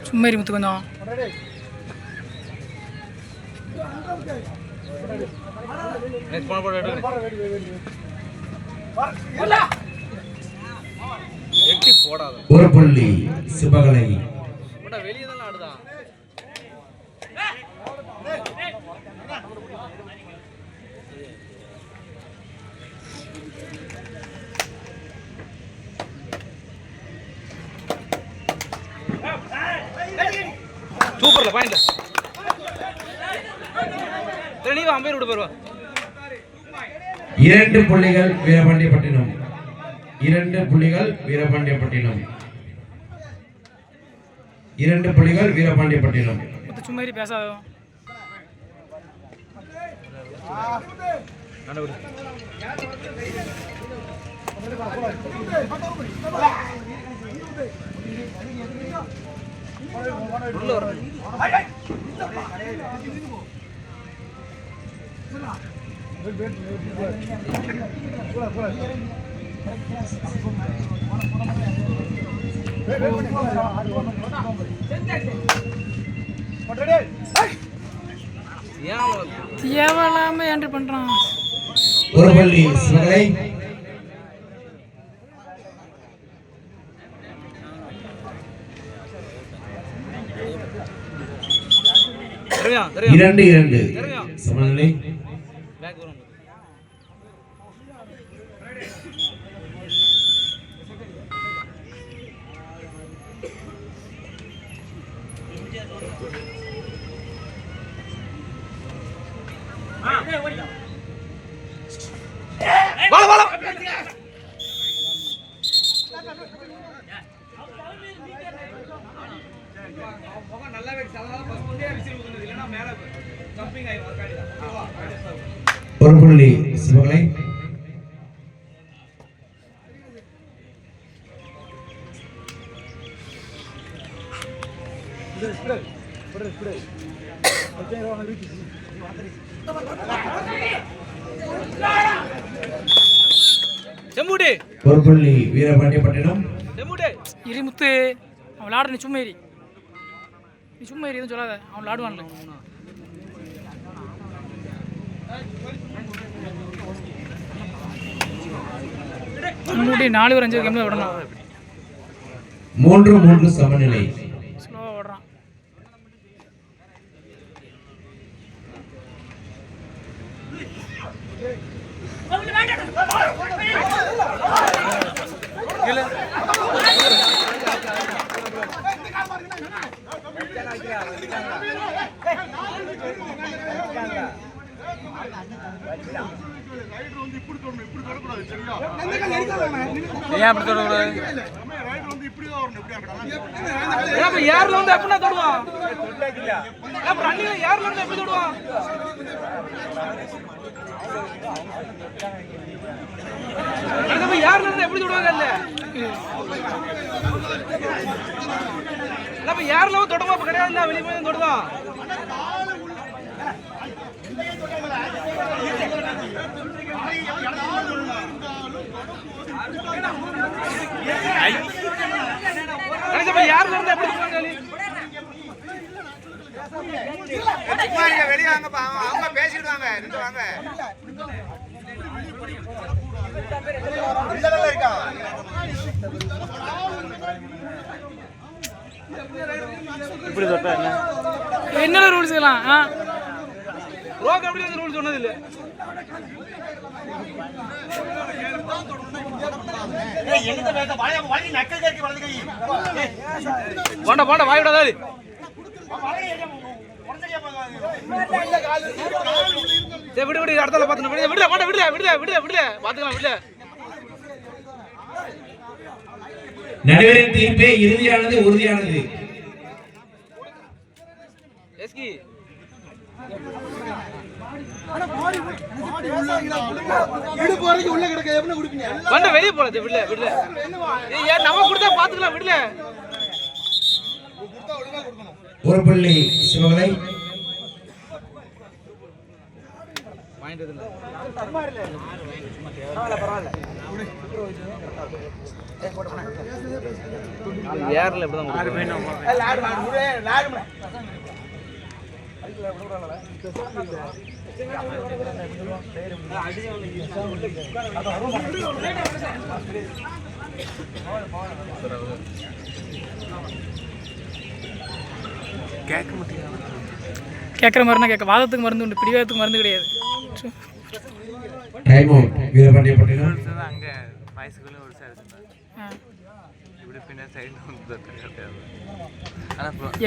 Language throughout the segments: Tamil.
சும்மா முத்து கொஞ்சம் ஒரு புள்ளி சிவகலை. வெளியே தான் ஆடுதான். சூப்பர்ல பாயிண்ட். நீ வா அம்பையர் விட்டு போறவா. 2 புள்ளிகள் வீரபாண்டியப்பட்டினம். 2 புள்ளிகள் வீரபாண்டியப்பட்டினம். 2 புள்ளிகள் வீரபாண்டியப்பட்டினம். சும்மா பேசாத. தேவையில்லாம என்ட்ரி பண்றான். ஒரு புள்ளி சிவகலை. இரண்டு இரண்டு சமநிலை. ஒரு புள்ளி சிவகலை. செம்பூடி. ஒரு புள்ளி வீரபாண்டியப்பட்டினம். செம்பூடி. இரிமுத்து அவன் விளாடுற. நீ சும்மா ஏறி எதுவும் சொல்லாத. அவன் விளாடுவான்ல. முன்னாடி 4 ஒரு 5 கேம்ல விடணும். 3-3 சமநிலை. ஸ்லோவா ஓடுறான். யாருல வந்து எப்படின்னா தொடுவான். யாருல வந்து எப்படி தொடுவான். யாருல இருந்து எப்படி தொடுவாங்க. இல்ல யாருல தொடமா கிடையாது. வெளியே போய் தொடுவான். யாருல இருந்து எப்படி வெளியே வாங்கப்பா. அவங்க பேசிடுவாங்க. வாங்க என்ன ரூல்ஸ் எல்லாம் ரூல் சொன்னது இல்ல. போண்டா போண்டா வாய் விடாது. விடு விடு இடத்துல பாத்து விடு விடு போண்டா விடு விடு விடு விடு பாத்துக்கலாம் விடு. நடுவரின் தீர்ப்பே இறுதியானது உறுதியானது. எஸ்கி வண்ட வெளியே போறது விடல விடல ஏன் நம்ம கொடுத்தா பாத்துக்கலாம் விடல ஒரு புள்ளி சிவகலை பாயிண்ட் எதுல ஏர்ல இப்பதான் கேட்குற மாதிரினா கேட்க வாதத்துக்கு மருந்து உண்டு பிடிவாதத்துக்கு மருந்து கிடையாது. டைம் அவுட் வீரபாண்டியப்பட்டினம்.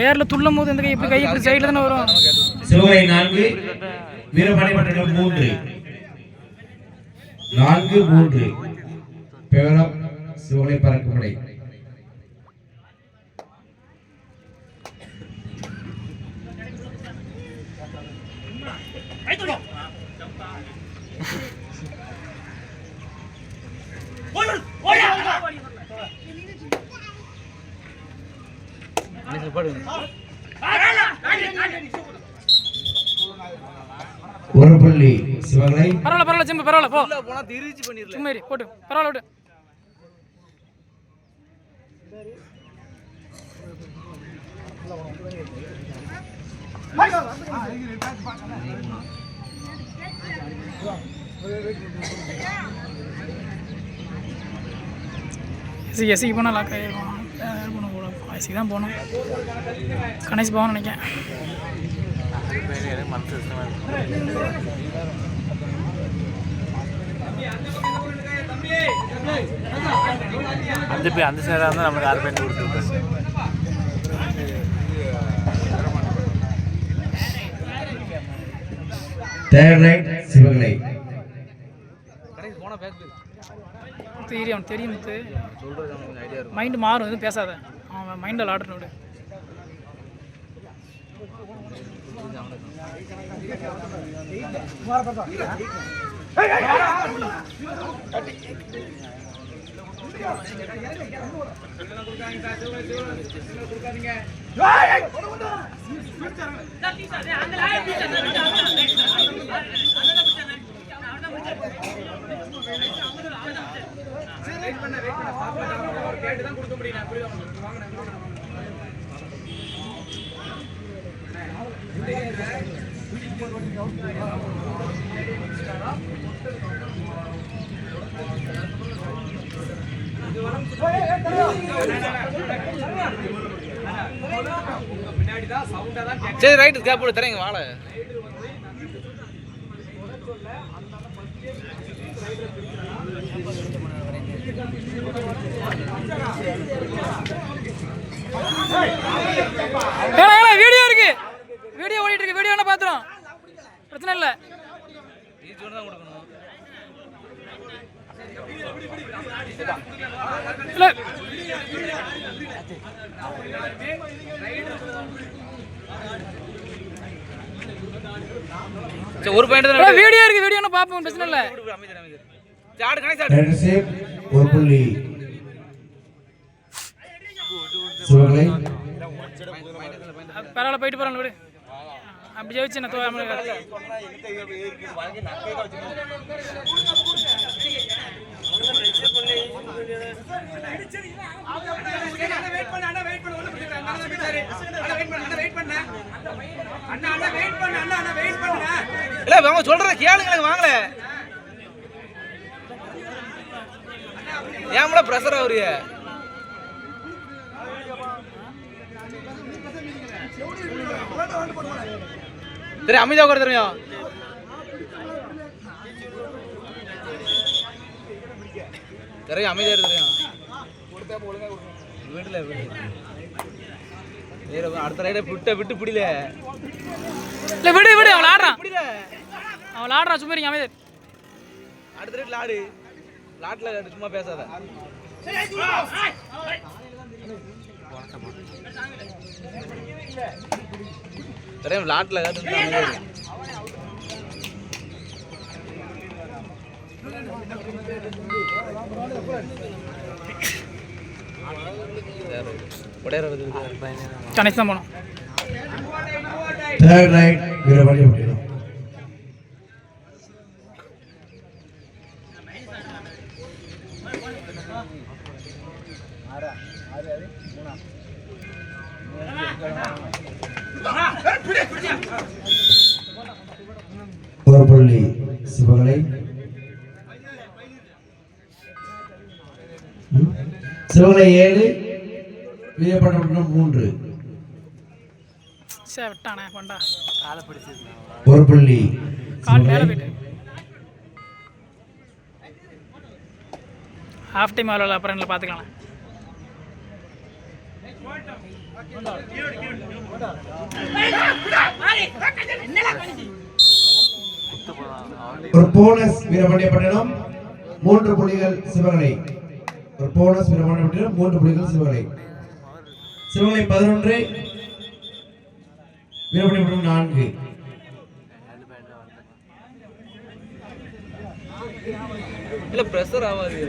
ஏர்ல துள்ளும் போது இந்த கை இப்படி கை இப்படி சைடுல தானே வரும். சிவகலை 4 வீரபாண்டியப்பட்டினம் 3 4-3 பேரம் சிவகலை பறக்கும்படை. ஒரு புள்ளி சிவகலை. பரவாயில்ல செம்பு பரவாயில்ல போ போனா திருச்சி பண்ணிரல சும்மா இரு போட்டு பரவாயில்ல விடு. எஸ்சிக்கு போனால் லாக் ஆகிருக்கும். எஸ்சிக்கு தான் போகணும். கணேஷ் போகணும்னு நினைக்கிறேன். அந்த சைடாக இருந்தால் நமக்கு 6 பாயிண்ட் கொடுத்துருக்காங்க. Third right Sivakalai. தெரியும் தெரியும் மைண்டு மாறும் எதுவும் பேசாத அவன் மைண்டில் ஆடுறோம் விடு. சரி ரைட் கேப் போட்டு தரேங்க வாழ. வீடியோ இருக்கு வீடியோ ஓடிட்டு இருக்கு வீடியோ என்ன பாத்துறோம் பிரச்சனை இல்லை. ஒரு பாயிண்ட் வீடியோ இருக்கு வீடியோ என்ன பாப்போம் பிரச்சனை இல்லை. ஒரு புள்ளி சிவகலை. பரவாயில்ல போயிட்டு போறாங்க விடு. அப்படி ஜெயிச்சு நான் சொல்ற கேளுங்க வாங்கல ஏம்ல பிரஷர் அவரு தெரிய அமைதியா உட்கார தெரியும். தெரியும் அமைதியா தெரியும். வீட்டுல அடுத்த ரைட விட்ட விட்டு பிடில இல்ல விடு விடு அவன் ஆடுறான் அவன் ஆடுறான் சும்மா இருங்க அமைதியா. அடுத்த ரைட்ல ஆடு லாட்ல சும்மா பேசாத. தெரியும் லாட்ல கணேஷ் தான் போனோம். Third right Veerapandianpattinam. ஒரு புள்ளி சிவகலை. சிவகலை 7 வீரபாண்டியப்பட்டினம் 3. விட்டானே கொண்டா ஒரு புள்ளி கால் மேலே போயிட்டு ஹாஃப் டைம் ஆகல, அப்புறம் என்ன பார்த்துக்கலாம். ஒரு போனஸ் வீரபாண்டியப்பட்டினம் 3 புள்ளிகள் சிவகலை. ஒரு போனஸ் வீரபாண்டியப்பட்டினம் 3 புள்ளிகள் சிவகலை. சிவகலை 11 வீரபாண்டியப்பட்டினம் 4. இல்ல பிரஷர் ஆகாது.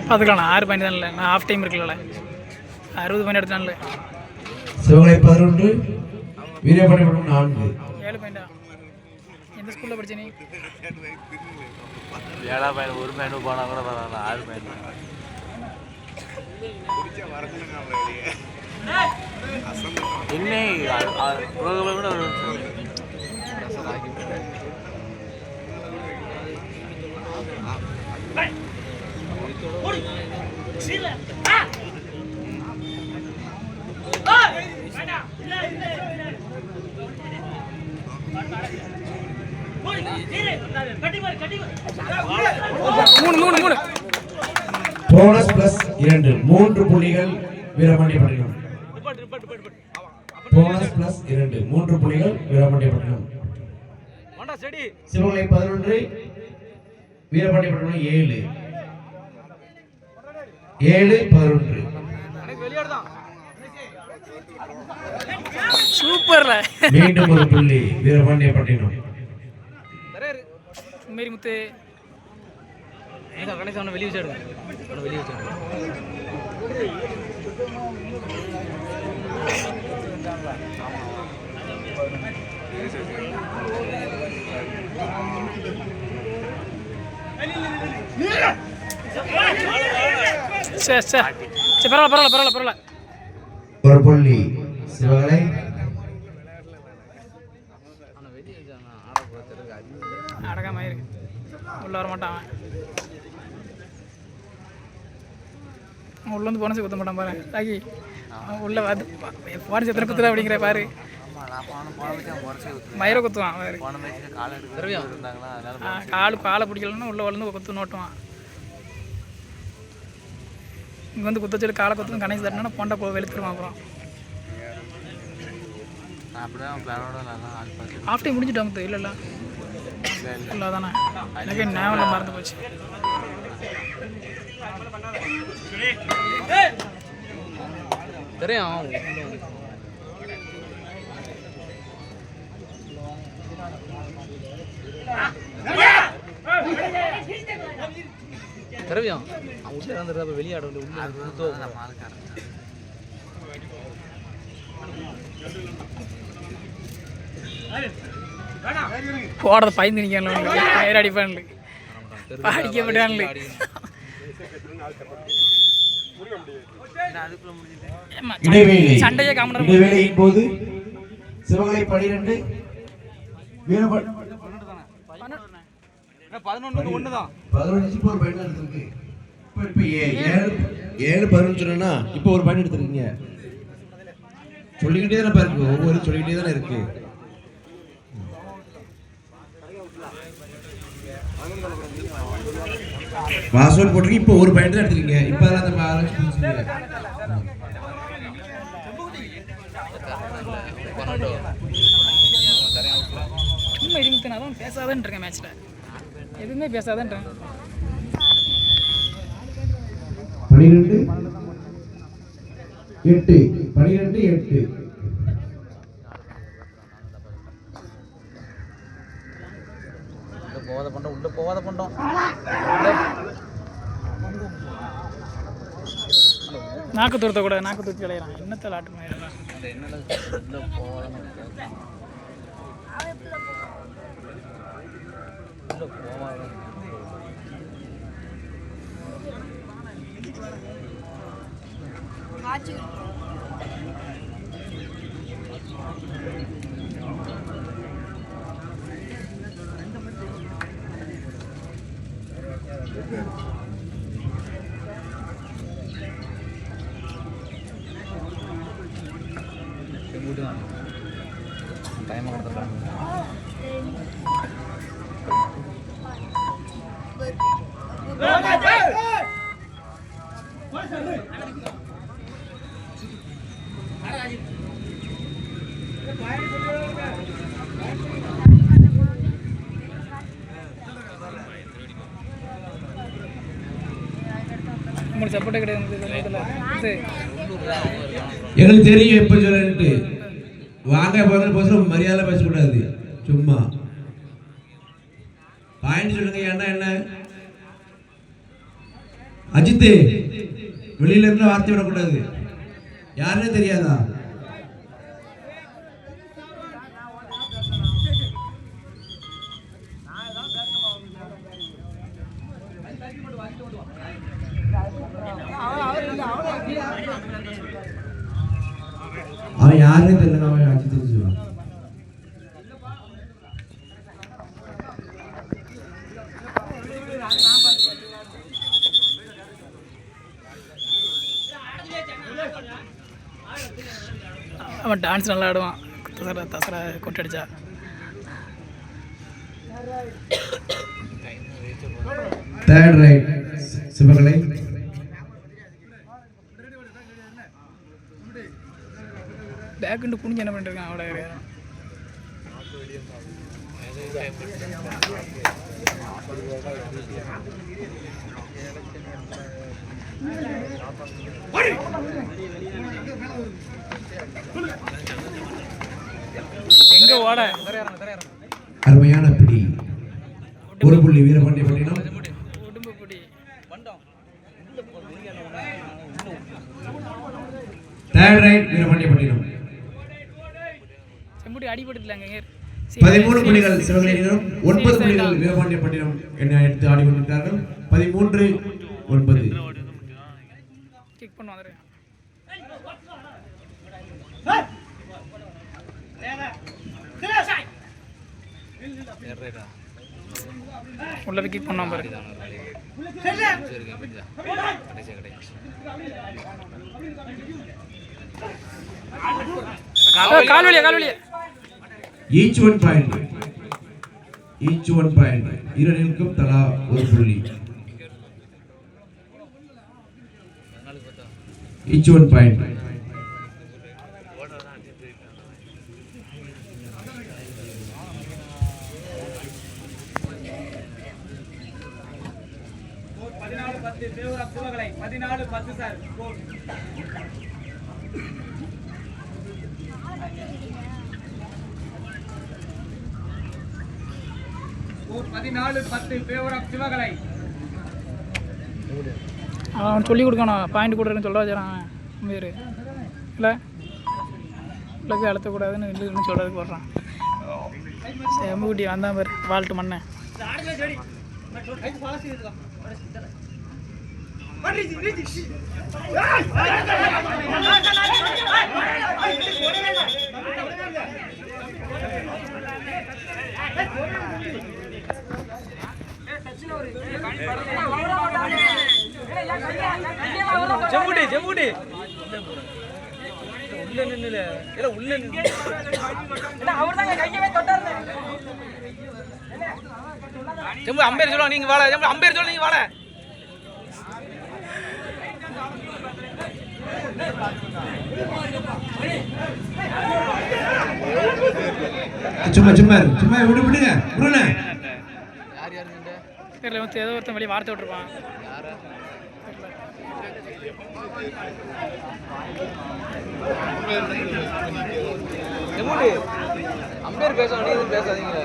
பார்த்துக்கலாம். 6 பாயிண்ட் தான் இல்லை, நான் ஹாஃப் டைம் இருக்குல்ல, 60 பாயிண்ட் எடுத்தான்ல. சிவகலை 11 வீரபாண்டியப்பட்டினம் 4. 7 பாயிண்டா? எந்த ஸ்கூலில் படிச்ச நீ? 7 பாயிண்ட், ஒரு பாயிண்ட் போனால் கூட பரவாயில்ல. 6 பாயிண்ட் என்ன கூட போனஸ் பிளஸ் 2 3 புள்ளிகள் வீரபாண்டியப்பட்டினம். போனஸ் பிளஸ் 2 3 புள்ளிகள் வீரபாண்டியப்பட்டினம். சிவகலை 11 வீரபாண்டியப்பட்டினம் 7. 7-11. சூப்பர்ல. மீண்டும் ஒரு புள்ளி வீரபாண்டியப்பட்டினம். மேரி முத்து கணேசன் அவனை வெளியே வச்சாடுங்க. வெளியே வச்சாடுங்க. சரி சரி சரி, பரவாயில்ல. ஒரு புள்ளி சிவகலை. அடகாம இருக்கு, உள்ள வர மாட்டான் அவன். உள்ள வந்து போனஸ் குத்த மாட்டான் பாரு ராகி. உள்ள வந்து போனஸ் எத்தனை குத்துறா அப்படிங்கிற பாரு. மயிரை குத்துவான் பாரு. காலை பிடிக்கலன்னா உள்ள வளர்ந்து குத்து நோட்டுவான். இங்கே வந்து குத்த சொல்லி காலை குத்தும் கணேசி தட்டினா போண்டா வெளுத்துருவான். அப்புறம் ஆஃப் டைம் முடிஞ்சுட்டாங்க. இல்லைல்ல இல்லை தானே, எனக்கு ஞாபகம் மறந்து போச்சு. தெரியும் திரவியம் அவன் உள்ள இறந்துடுறப்ப வெளியாட உள்ள போடுறது பயந்து நிற்கல அடிப்பான்ல அடிக்கப்பட்டான்ல. சண்டையே காமன். இடைவேளையின் போது சிவகலை 12 11 தான் 11 இப்போ ஒரு பாயிண்ட் எடுத்துருக்கு. இப்போ 7-11 சொன்னா இப்போ ஒரு பாயிண்ட் எடுத்துருக்கீங்க. சொல்லிக்கிட்டே தானே இருக்கு, ஒவ்வொரு சொல்லிக்கிட்டே தானே இருக்கு. பாஸ்வேர்ட் போட்டிருக்கு. இப்போ ஒரு பாயிண்ட் தான் எடுத்துருக்கீங்க. இப்போ அதெல்லாம் அந்த ஆரம்பிச்சு புரிஞ்சுக்கல. சும்மா இருந்துட்டு அதான் பேசாதான் இருக்கேன் மேட்ச்சில் எதுவுமே பேசாதான் 12-8 உள்ள போவாத பண்றோம் நாக்கு துரத்த கூட நாக்கு தூக்கி விளையாடுறான் என்னத்தில் ஆட்டு மாயிடுறான் டைம் கொடுத்துருக்காங்க உங்களுக்கு சப்போர்ட்டே கிடையாது எங்களுக்கு தெரியும் எப்போ சொல்லிட்டு வாங்க போகிற மரியாதை பேசக்கூடாது. சும்மா பாயிண்ட் சொல்லுங்க. என்ன அஜித் வெளியில இருந்து வார்த்தை விடக்கூடாது. யாருன்னு தெரியாதா? அவன் யாருன்னு தெரியல. அவன் அஜித் சொல்லுவான். அவன் டான்ஸ் நல்லா ஆடுவான். தசரா கொட்டடிச்சா தேர்ட் ரைட் சிவகலை பேக்குண்டு குனிஞ்சு என்ன பண்ணிருக்கான் அவட எங்க ஓட அருமையான பிடி. ஒரு புள்ளி வீரபாண்டியப்பட்டினம். உடும்பு பிடி தேர்ட் ரைட் வீரபாண்டியப்பட்டினம். செம்புடி அடிபடுத்தலாங்க 13 புள்ளிகள் சிவகலை அணியினரும் 9 புள்ளிகள் வீரபாண்டியப்பட்டினம் என்ன எடுத்து ஆடிக்கொண்டிருக்கிறார்கள். 13-9 கிக் பண்ணுவாங்க. உள்ள கிக் பண்ணாம பாரு. கால்வலியா each one point இரண்டிற்கும் தலா ஒரு புள்ளி. each one point Sivakalai 14-10 sir. 14-10 favour of Sivakalai. அவன் சொல்லி கொடுக்கணும். பாயிண்ட் கொடுறேன்னு சொல்ல வச்சுறான் வேறு இல்லை இல்லை அழுத்தக்கூடாதுன்னு இல்லைன்னு சொல்கிறதுக்கு வர்றான். செம்புக்குட்டி வந்தான் பேர் வாழ்ட்டு மண்ணை. செம்புடி உள்ள நின்னுல இல்ல உள்ள நின்னு இல்ல அவர்தாங்க கையவே தொட்டாருங்க. செம்பு அம்பேர் சொல்லுங்க நீங்க வாடா. செம்பு அம்பேர் சொல்லுங்க நீங்க வாடா. சும்மா சும்மா சும்மா விடுங்க விடுங்க. தெரியல ஏதோ ஒருத்தன் வெளியே வார்த்தை விட்டுருப்பான். அம்பேர் பேசுவாங்க, நீ எதுவும் பேசாதீங்க.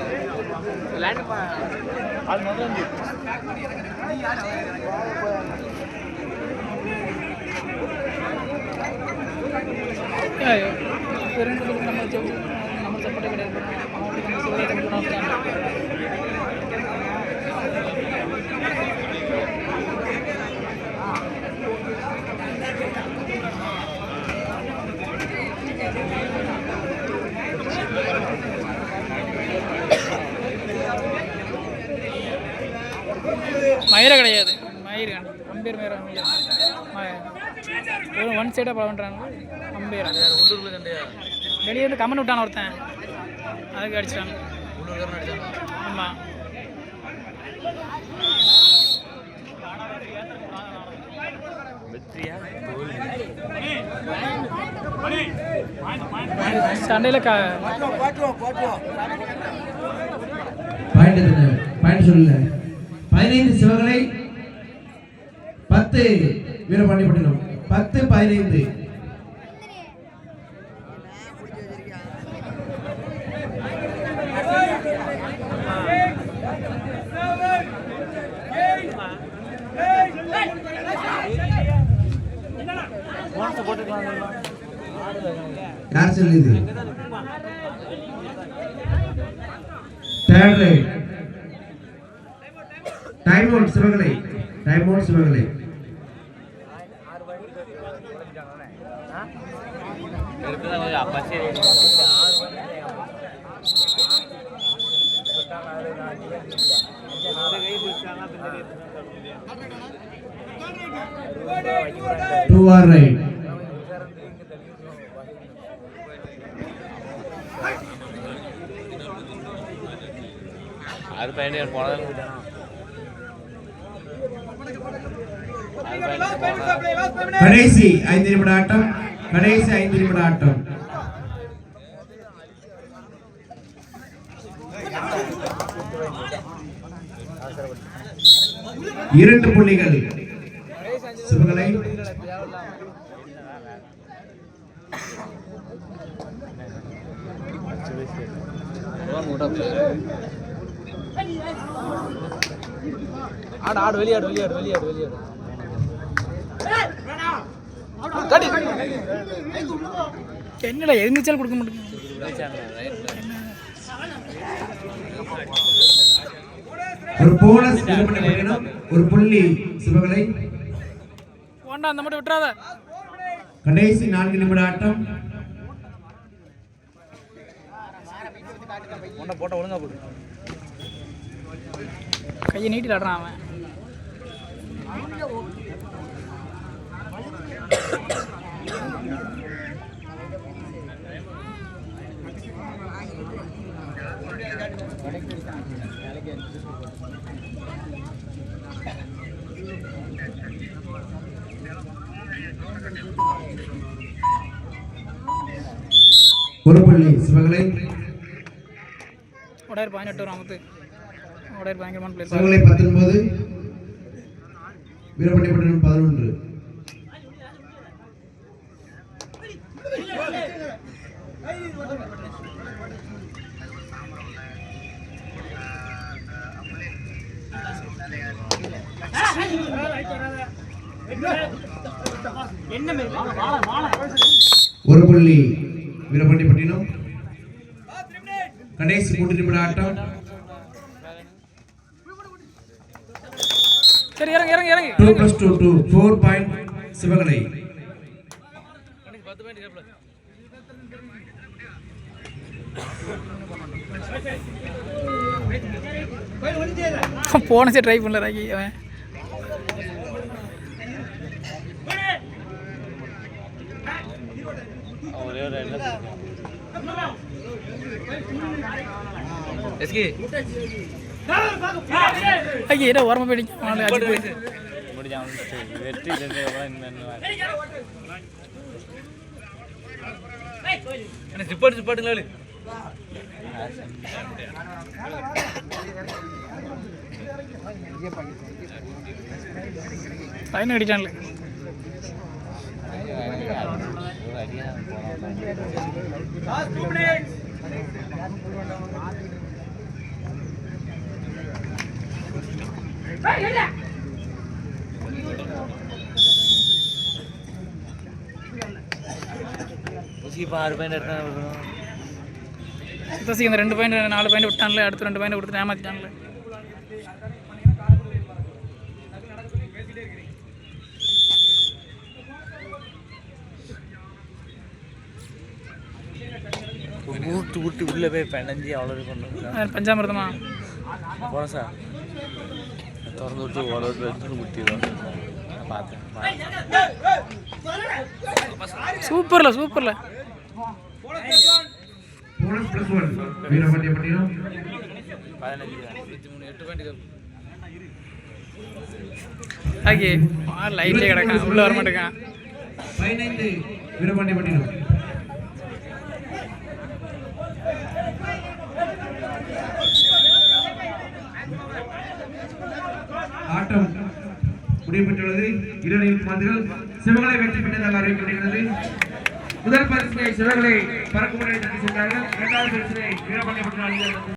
நம்ம சப்போர்ட்டே கிடையாது. மயிரை கிடையாது, மயிர் அம்பேர் மேர ஒரு ஒன் சைடாக படம் பண்ணுறாங்க. அம்பேர் உள்ளூர்ல கண்டையா வெளியே வந்து கமெண்ட் விட்டான ஒருத்தன், அதுக்கு அடிச்சிட்டாங்க. உள்ளூர்காரன் அடிச்சானா? ஆமாம். சண்டையில் பாயிண்ட் சொல்லல. 15 சிவகலை 10 வீரபாண்டியப்பட்டினம். 10-15. யார் சொல்லுது? Third right. Time out Sivakalai. Time out Sivakalai. Two are right. கடைசி 5 நிமிட ஆட்டம். கடைசி 5 நிமிட ஆட்டம். இரண்டு புள்ளிகள் சிவகலை. ஆடு ஆடு வெளியாடு வெளியாடு வெளியாடு வெளியாடு. என்னடா எதிர்நீச்சல் கொடுக்க மாட்டேங்குது. ஒரு போனஸ் ஒரு புள்ளி சிவகலை. போண்டா அந்த மட்டும் விட்டுறாத. கடைசி 4 நிமிட ஆட்டம். போட்ட ஒழுங்கா போடு. கையை நீட்டி ஆடுறான் அவன். ஒரு புள்ளி சிவகலை. உடையர் 18 ராமத்து. உடையர் பயங்கரமான பிளேயர். சிவகலை 19, வீரபாண்டியப்பட்டினம் 11. ஒரு புள்ளி வீரபாண்டியப்பட்டினம். கடைசி 3 நிமிட ஆட்டம். சரி இறங்கு இறங்கு இறங்கு. 2 + 2 4 பாயிண்ட் சிவகலை. போனஸே ட்ரை பண்ணல ராக்கி அவன். ஒரே ஒரு என்ன எஸ்கே ஐயே ஏதோ ஓரமா போயிடுச்சு. அடிச்சாங்க வெற்றி சிப்பாட்டுங்களா லைன் அடிச்சான்ல இப்போ 6 பாயிண்ட் எடுத்தாங்க சித்தசி அந்த 2 பாயிண்ட் 4 பாயிண்ட் விட்டான்ல அடுத்து 2 பாயிண்ட் கொடுத்து ஏமாத்திட்டான்ல ஊட்டு ஊட்டு உள்ளே போய் பிணைஞ்சி அவ்வளோ இது பண்ணுறாங்க பஞ்சாமிரதமா போனேன் சார் திறந்து விட்டு அவ்வளோ எடுத்து முட்டிடுவோம் பார்த்தேன் சூப்பர்ல சூப்பர்ல போனஸ் பிளஸ் 1 வீரபாண்டிய பட்டினம் 15 ஓகே லைட்ல கிடக்கான் உள்ள வர மாட்டேங்கான் 15 வீரபாண்டிய பட்டினம் ஆட்டம் முடிவுபெற்றுள்ளது. 2 பந்துகள் சிவகலை வெற்றி பெற்றதாக அறிவிக்கப்படுகிறது. முதல் பரிசினை சிவகலை பறக்கும் முறை தட்டி சென்றார்கள். 2வது பரிசினை வீரபாண்டிய பட்டினம்